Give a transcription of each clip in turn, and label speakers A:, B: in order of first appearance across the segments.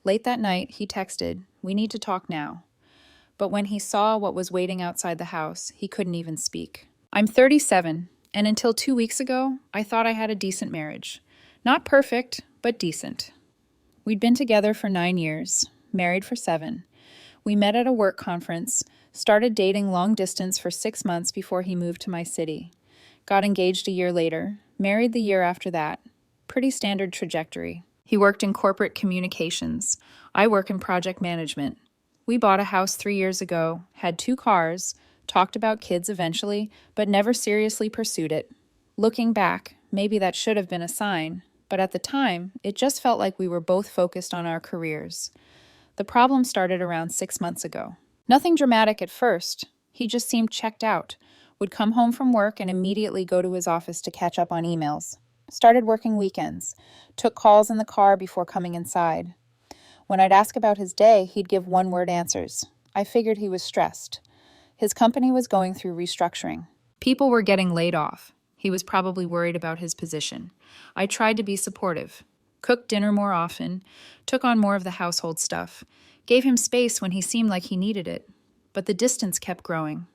A: Late that night, he texted, "We need to talk now." But when he saw what was waiting outside the house, he couldn't even speak. I'm 37, and until 2 weeks ago, I thought I had a decent marriage. Not perfect, but decent. We'd been together for 9 years, married for 7. We met at a work conference, started dating long distance for 6 months before he moved to my city. Got engaged a year later, married the year after that. Pretty standard trajectory. He worked in corporate communications. I work in project management. We bought a house 3 years ago, had 2 cars, talked about kids eventually, but never seriously pursued it. Looking back, maybe that should have been a sign, but at the time, it just felt like we were both focused on our careers. The problem started around 6 months ago. Nothing dramatic at first. He just seemed checked out. Would come home from work and immediately go to his office to catch up on emails. Started working weekends. Took calls in the car before coming inside. When I'd ask about his day, he'd give one-word answers. I figured he was stressed. His company was going through restructuring. People were getting laid off. He was probably worried about his position. I tried to be supportive. Cooked dinner more often, took on more of the household stuff, gave him space when he seemed like he needed it. But the distance kept growing.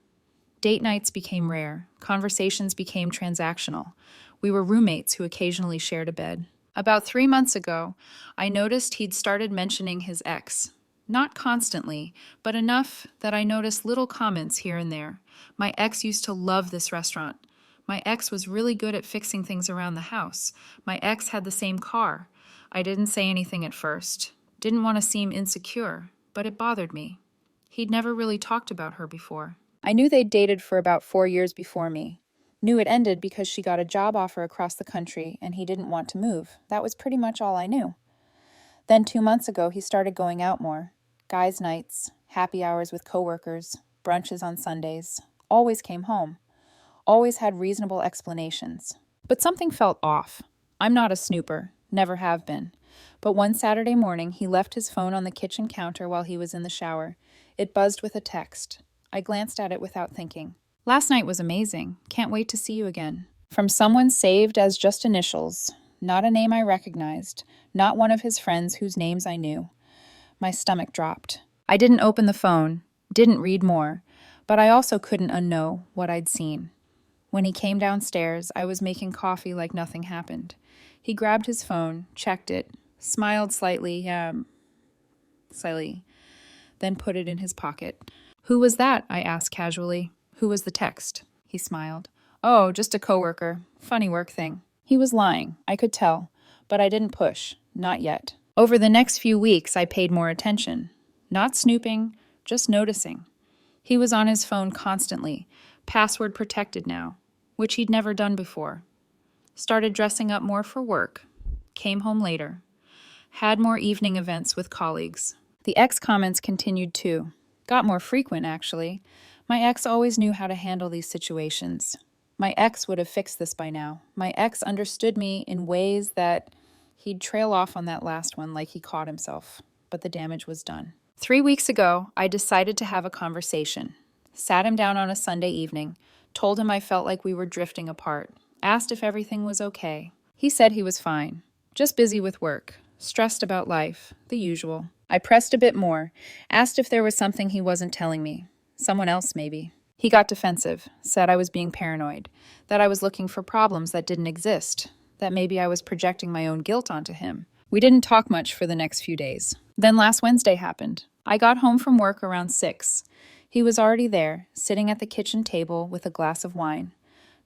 A: Date nights became rare. Conversations became transactional. We were roommates who occasionally shared a bed. About 3 months ago, I noticed he'd started mentioning his ex. Not constantly, but enough that I noticed little comments here and there. My ex used to love this restaurant. My ex was really good at fixing things around the house. My ex had the same car. I didn't say anything at first. Didn't want to seem insecure, but it bothered me. He'd never really talked about her before. I knew they'd dated for about 4 years before me. Knew it ended because she got a job offer across the country and he didn't want to move. That was pretty much all I knew. Then 2 months ago, he started going out more. Guys' nights, happy hours with coworkers, brunches on Sundays. Always came home. Always had reasonable explanations. But something felt off. I'm not a snooper, never have been. But one Saturday morning, he left his phone on the kitchen counter while he was in the shower. It buzzed with a text. I glanced at it without thinking. "Last night was amazing. Can't wait to see you again." From someone saved as just initials. Not a name I recognized. Not one of his friends whose names I knew. My stomach dropped. I didn't open the phone, didn't read more, but I also couldn't unknow what I'd seen. When he came downstairs, I was making coffee like nothing happened. He grabbed his phone, checked it, smiled slightly, then put it in his pocket. "Who was that?" I asked casually. "Who was the text?" He smiled. "Oh, just a coworker. Funny work thing." He was lying, I could tell, but I didn't push, not yet. Over the next few weeks, I paid more attention. Not snooping, just noticing. He was on his phone constantly, password protected now, which he'd never done before. Started dressing up more for work. Came home later. Had more evening events with colleagues. The ex comments continued too. Got more frequent, actually. My ex always knew how to handle these situations. My ex would have fixed this by now. My ex understood me in ways that he'd trail off on that last one like he caught himself. But the damage was done. 3 weeks ago, I decided to have a conversation. Sat him down on a Sunday evening, told him I felt like we were drifting apart, asked if everything was okay. He said he was fine, just busy with work, stressed about life, the usual. I pressed a bit more, asked if there was something he wasn't telling me. Someone else, maybe. He got defensive, said I was being paranoid, that I was looking for problems that didn't exist, that maybe I was projecting my own guilt onto him. We didn't talk much for the next few days. Then last Wednesday happened. I got home from work around 6. He was already there, sitting at the kitchen table with a glass of wine.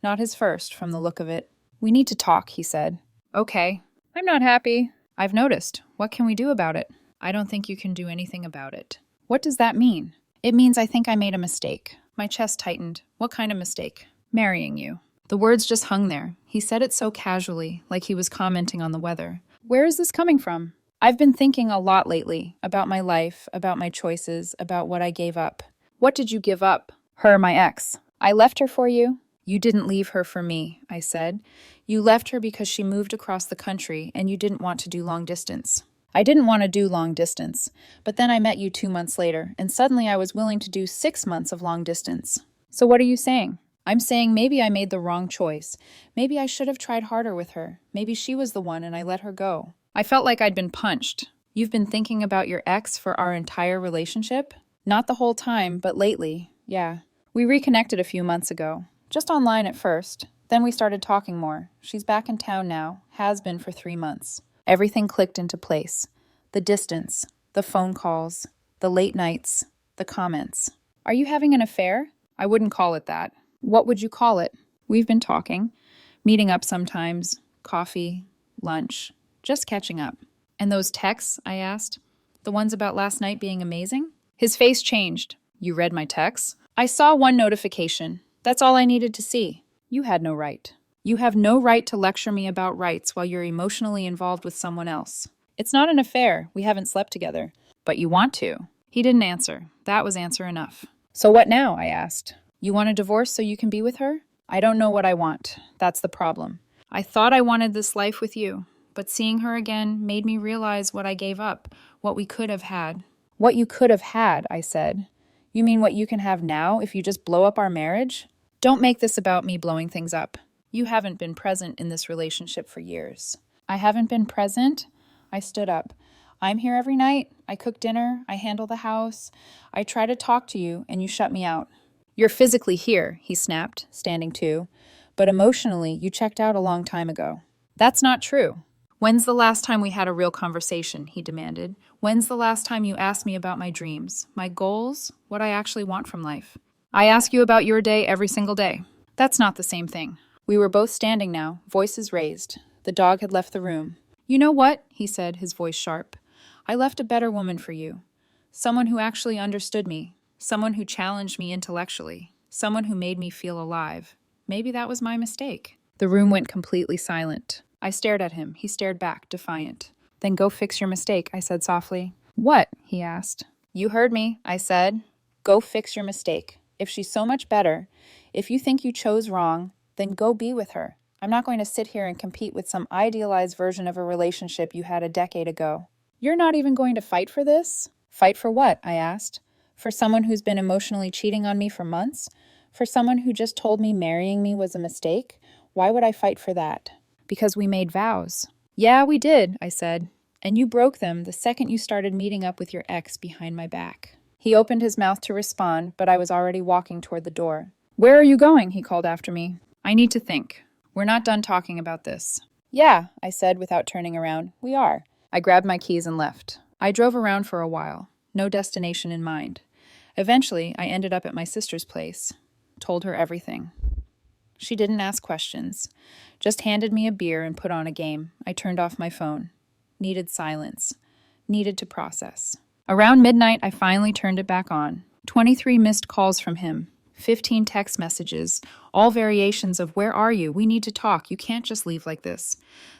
A: Not his first, from the look of it. "We need to talk," he said. "Okay." "I'm not happy." "I've noticed. What can we do about it?" "I don't think you can do anything about it." "What does that mean?" "It means I think I made a mistake." My chest tightened. "What kind of mistake?" "Marrying you." The words just hung there. He said it so casually, like he was commenting on the weather. Where is this coming from? I've been thinking a lot lately about my life, about my choices, about what I gave up. "What did you give up?" "Her, my ex." "I left her for you?" "You didn't leave her for me," I said. "You left her because she moved across the country and you didn't want to do long distance." "I didn't want to do long distance, but then I met you 2 months later, and suddenly I was willing to do 6 months of long distance." "So what are you saying?" "I'm saying maybe I made the wrong choice. Maybe I should have tried harder with her. Maybe she was the one and I let her go." I felt like I'd been punched. You've been thinking about your ex for our entire relationship? Not the whole time, but lately, yeah. We reconnected a few months ago. Just online at first. Then we started talking more. She's back in town now, has been for 3 months. Everything clicked into place. The distance, the phone calls, the late nights, the comments. Are you having an affair? I wouldn't call it that. What would you call it? We've been talking, meeting up sometimes, coffee, lunch, just catching up. And those texts, I asked, the ones about last night being amazing? His face changed. You read my texts? I saw one notification. That's all I needed to see. You had no right. You have no right to lecture me about rights while you're emotionally involved with someone else. It's not an affair. We haven't slept together. But you want to. He didn't answer. That was answer enough. So what now? I asked. You want a divorce so you can be with her? I don't know what I want. That's the problem. I thought I wanted this life with you, but seeing her again made me realize what I gave up, what we could have had. What you could have had, I said. You mean what you can have now if you just blow up our marriage? Don't make this about me blowing things up. You haven't been present in this relationship for years. I haven't been present? I stood up. I'm here every night. I cook dinner. I handle the house. I try to talk to you, and you shut me out. You're physically here, he snapped, standing too. But emotionally, you checked out a long time ago. That's not true. When's the last time we had a real conversation? He demanded. When's the last time you asked me about my dreams, my goals, what I actually want from life? I ask you about your day every single day. That's not the same thing. We were both standing now, voices raised. The dog had left the room. You know what? He said, his voice sharp. I left a better woman for you. Someone who actually understood me. Someone who challenged me intellectually. Someone who made me feel alive. Maybe that was my mistake. The room went completely silent. I stared at him. He stared back, defiant. Then go fix your mistake, I said softly. What? He asked. You heard me, I said. Go fix your mistake. If she's so much better, if you think you chose wrong, then go be with her. I'm not going to sit here and compete with some idealized version of a relationship you had a decade ago. You're not even going to fight for this? Fight for what? I asked. For someone who's been emotionally cheating on me for months? For someone who just told me marrying me was a mistake? Why would I fight for that? Because we made vows. Yeah, we did, I said. And you broke them the second you started meeting up with your ex behind my back. He opened his mouth to respond, but I was already walking toward the door. Where are you going? He called after me. I need to think. We're not done talking about this. Yeah, I said without turning around. We are. I grabbed my keys and left. I drove around for a while, no destination in mind. Eventually, I ended up at my sister's place. Told her everything. She didn't ask questions. Just handed me a beer and put on a game. I turned off my phone. Needed silence. Needed to process. Around midnight, I finally turned it back on. 23 missed calls from him. 15 text messages. All variations of where are you? We need to talk. You can't just leave like this.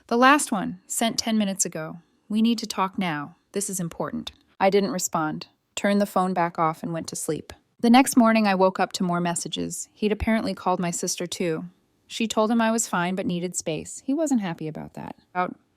A: The last one, sent 10 minutes ago. We need to talk now. This is important. I didn't respond. Turned the phone back off and went to sleep. The next morning, I woke up to more messages. He'd apparently called my sister too. She told him I was fine but needed space. He wasn't happy about that.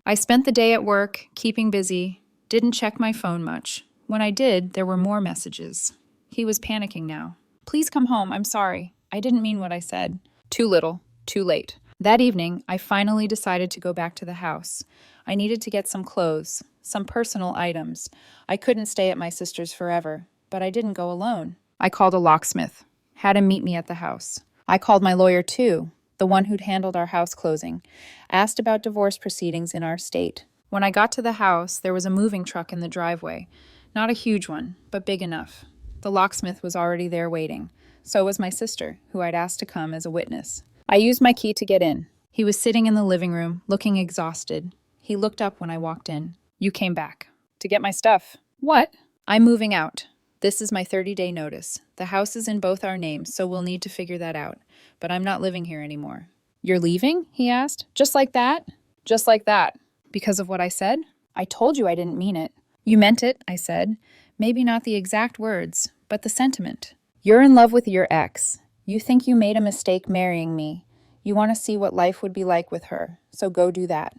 A: I spent the day at work, keeping busy. Didn't check my phone much. When I did, there were more messages. He was panicking now. Please come home. I'm sorry. I didn't mean what I said. Too little. Too late. That evening, I finally decided to go back to the house. I needed to get some clothes, some personal items. I couldn't stay at my sister's forever, but I didn't go alone. I called a locksmith, had him meet me at the house. I called my lawyer too, the one who'd handled our house closing, asked about divorce proceedings in our state. When I got to the house, there was a moving truck in the driveway. Not a huge one, but big enough. The locksmith was already there waiting. So was my sister, who I'd asked to come as a witness. I used my key to get in. He was sitting in the living room, looking exhausted. He looked up when I walked in. You came back. To get my stuff. What? I'm moving out. This is my 30-day notice. The house is in both our names, so we'll need to figure that out. But I'm not living here anymore. You're leaving? He asked. Just like that? Just like that. Because of what I said? I told you I didn't mean it. You meant it, I said. Maybe not the exact words, but the sentiment. You're in love with your ex. You think you made a mistake marrying me. You want to see what life would be like with her, so go do that.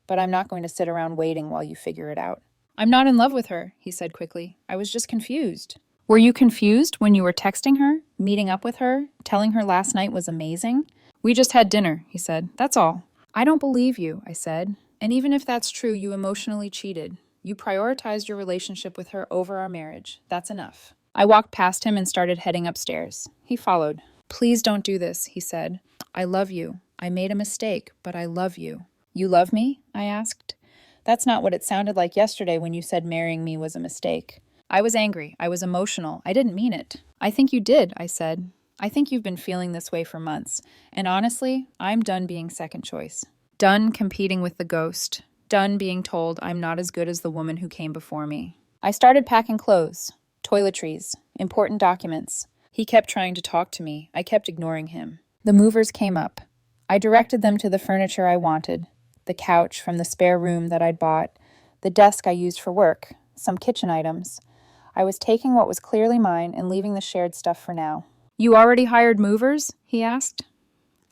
A: But I'm not going to sit around waiting while you figure it out. I'm not in love with her, he said quickly. I was just confused. Were you confused when you were texting her, meeting up with her, telling her last night was amazing? We just had dinner, he said. That's all. I don't believe you, I said. And even if that's true, you emotionally cheated. You prioritized your relationship with her over our marriage. That's enough. I walked past him and started heading upstairs. He followed. Please don't do this, he said. I love you. I made a mistake, but I love you. You love me? I asked. That's not what it sounded like yesterday when you said marrying me was a mistake. I was angry. I was emotional. I didn't mean it. I think you did, I said. I think you've been feeling this way for months. And honestly, I'm done being second choice. Done competing with the ghost. Done being told I'm not as good as the woman who came before me. I started packing clothes, toiletries, important documents. He kept trying to talk to me. I kept ignoring him. The movers came up. I directed them to the furniture I wanted. The couch from the spare room that I'd bought. The desk I used for work. Some kitchen items. I was taking what was clearly mine and leaving the shared stuff for now. You already hired movers? He asked.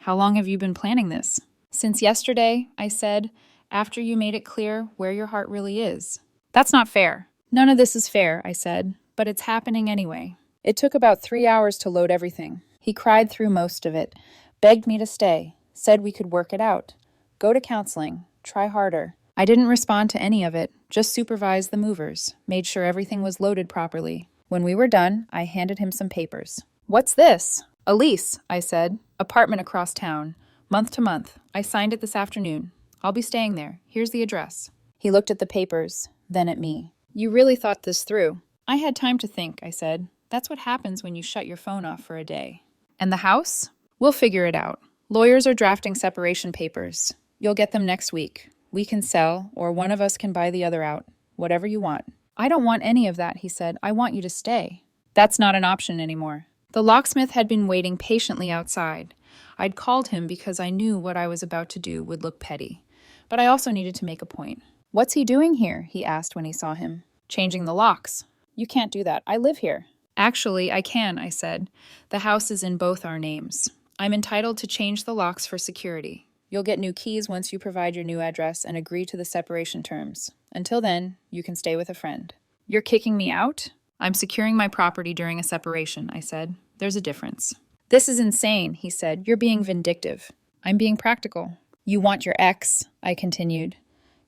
A: How long have you been planning this? Since yesterday, I said, after you made it clear where your heart really is. That's not fair. None of this is fair, I said, but it's happening anyway. It took about 3 hours to load everything. He cried through most of it, begged me to stay, said we could work it out. Go to counseling, try harder. I didn't respond to any of it, just supervised the movers, made sure everything was loaded properly. When we were done, I handed him some papers. What's this? A lease, I said. Apartment across town. Month to month. I signed it this afternoon. I'll be staying there. Here's the address. He looked at the papers, then at me. You really thought this through. I had time to think, I said. That's what happens when you shut your phone off for a day. And the house? We'll figure it out. Lawyers are drafting separation papers. You'll get them next week. We can sell, or one of us can buy the other out. Whatever you want. I don't want any of that, he said. I want you to stay. That's not an option anymore. The locksmith had been waiting patiently outside. I'd called him because I knew what I was about to do would look petty. But I also needed to make a point. What's he doing here? He asked when he saw him. Changing the locks. You can't do that. I live here. Actually, I can, I said. The house is in both our names. I'm entitled to change the locks for security. You'll get new keys once you provide your new address and agree to the separation terms. Until then, you can stay with a friend. You're kicking me out? I'm securing my property during a separation, I said. There's a difference. This is insane, he said. You're being vindictive. I'm being practical. You want your ex, I continued.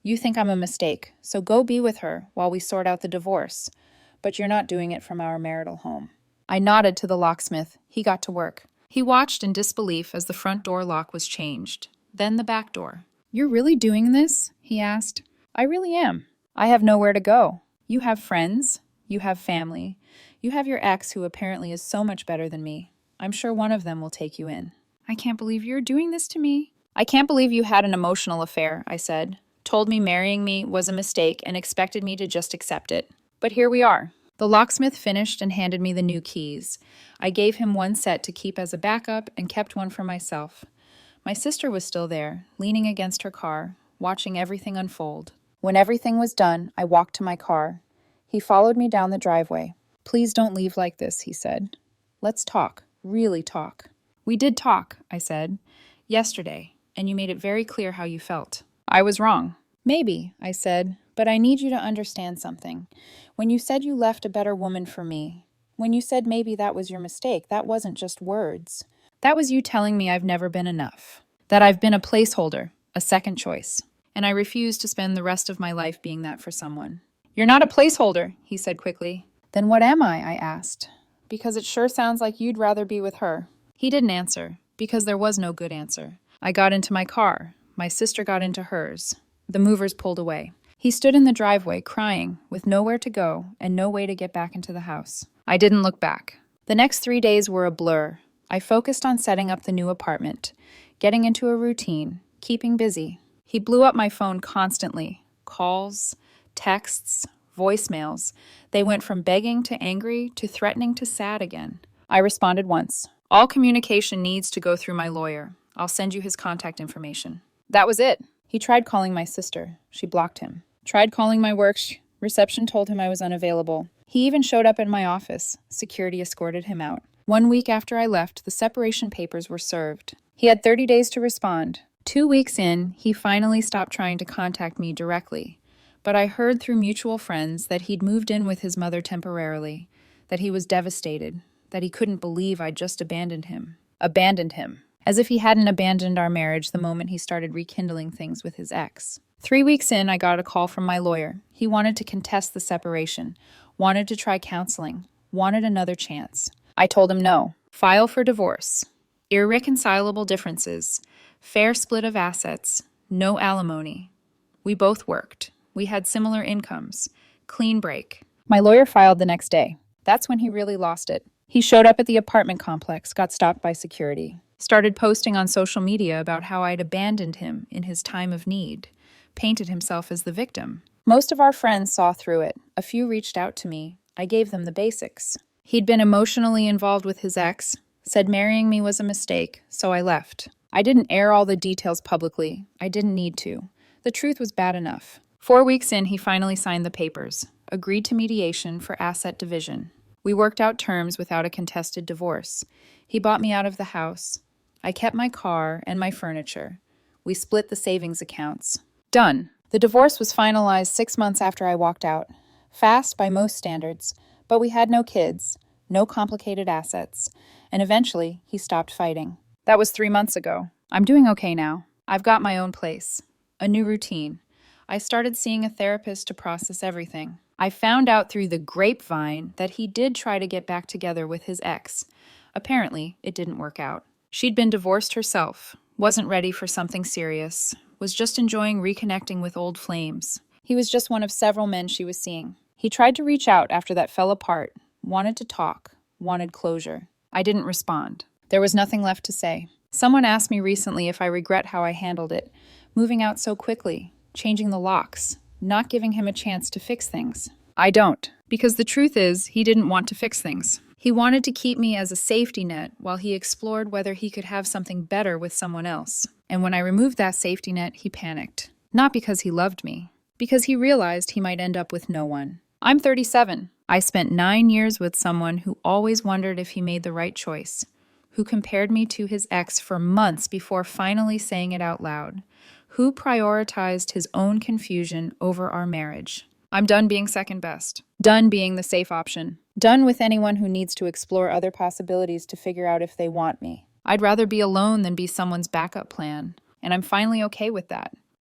A: You think I'm a mistake, so go be with her while we sort out the divorce. But you're not doing it from our marital home. I nodded to the locksmith. He got to work. He watched in disbelief as the front door lock was changed. Then the back door. You're really doing this? He asked. I really am. I have nowhere to go. You have friends. You have family. You have your ex who apparently is so much better than me. I'm sure one of them will take you in. I can't believe you're doing this to me. I can't believe you had an emotional affair, I said. Told me marrying me was a mistake and expected me to just accept it. But here we are. The locksmith finished and handed me the new keys. I gave him one set to keep as a backup and kept one for myself. My sister was still there, leaning against her car, watching everything unfold. When everything was done, I walked to my car. He followed me down the driveway. Please don't leave like this, he said. Let's talk, really talk. We did talk, I said, yesterday, and you made it very clear how you felt. I was wrong. Maybe, I said, but I need you to understand something. When you said you left a better woman for me, when you said maybe that was your mistake, that wasn't just words. That was you telling me I've never been enough, that I've been a placeholder, a second choice, and I refuse to spend the rest of my life being that for someone. You're not a placeholder, he said quickly. Then what am I asked. Because it sure sounds like you'd rather be with her. He didn't answer, because there was no good answer. I got into my car. My sister got into hers. The movers pulled away. He stood in the driveway, crying, with nowhere to go and no way to get back into the house. I didn't look back. The next 3 days were a blur. I focused on setting up the new apartment, getting into a routine, keeping busy. He blew up my phone constantly. Calls, texts, voicemails. They went from begging to angry to threatening to sad again. I responded once. All communication needs to go through my lawyer. I'll send you his contact information. That was it. He tried calling my sister. She blocked him. Tried calling my work. Reception told him I was unavailable. He even showed up in my office. Security escorted him out. 1 week after I left, the separation papers were served. He had 30 days to respond. 2 weeks in, he finally stopped trying to contact me directly. But I heard through mutual friends that he'd moved in with his mother temporarily, that he was devastated, that he couldn't believe I'd just abandoned him. Abandoned him. as if he hadn't abandoned our marriage the moment he started rekindling things with his ex. 3 weeks in, I got a call from my lawyer. He wanted to contest the separation, wanted to try counseling, wanted another chance. I told him no. File for divorce. Irreconcilable differences. Fair split of assets. No alimony. We both worked. We had similar incomes. Clean break. My lawyer filed the next day. That's when he really lost it. He showed up at the apartment complex, got stopped by security, started posting on social media about how I'd abandoned him in his time of need, painted himself as the victim. Most of our friends saw through it. A few reached out to me. I gave them the basics. He'd been emotionally involved with his ex, said marrying me was a mistake, so I left. I didn't air all the details publicly. I didn't need to. The truth was bad enough. 4 weeks in, he finally signed the papers, agreed to mediation for asset division. We worked out terms without a contested divorce. He bought me out of the house. I kept my car and my furniture. We split the savings accounts. Done. The divorce was finalized 6 months after I walked out. Fast by most standards, but we had no kids, no complicated assets, and eventually he stopped fighting. That was 3 months ago. I'm doing okay now. I've got my own place, a new routine. I started seeing a therapist to process everything. I found out through the grapevine that he did try to get back together with his ex. Apparently, it didn't work out. She'd been divorced herself, wasn't ready for something serious, was just enjoying reconnecting with old flames. He was just one of several men she was seeing. He tried to reach out after that fell apart, wanted to talk, wanted closure. I didn't respond. There was nothing left to say. Someone asked me recently if I regret how I handled it, moving out so quickly, changing the locks, not giving him a chance to fix things. I don't, because the truth is, he didn't want to fix things. He wanted to keep me as a safety net while he explored whether he could have something better with someone else. And when I removed that safety net, he panicked. Not because he loved me, because he realized he might end up with no one. I'm 37. I spent 9 years with someone who always wondered if he made the right choice, who compared me to his ex for months before finally saying it out loud, who prioritized his own confusion over our marriage. I'm done being second best, done being the safe option, done with anyone who needs to explore other possibilities to figure out if they want me. I'd rather be alone than be someone's backup plan, and I'm finally okay with that.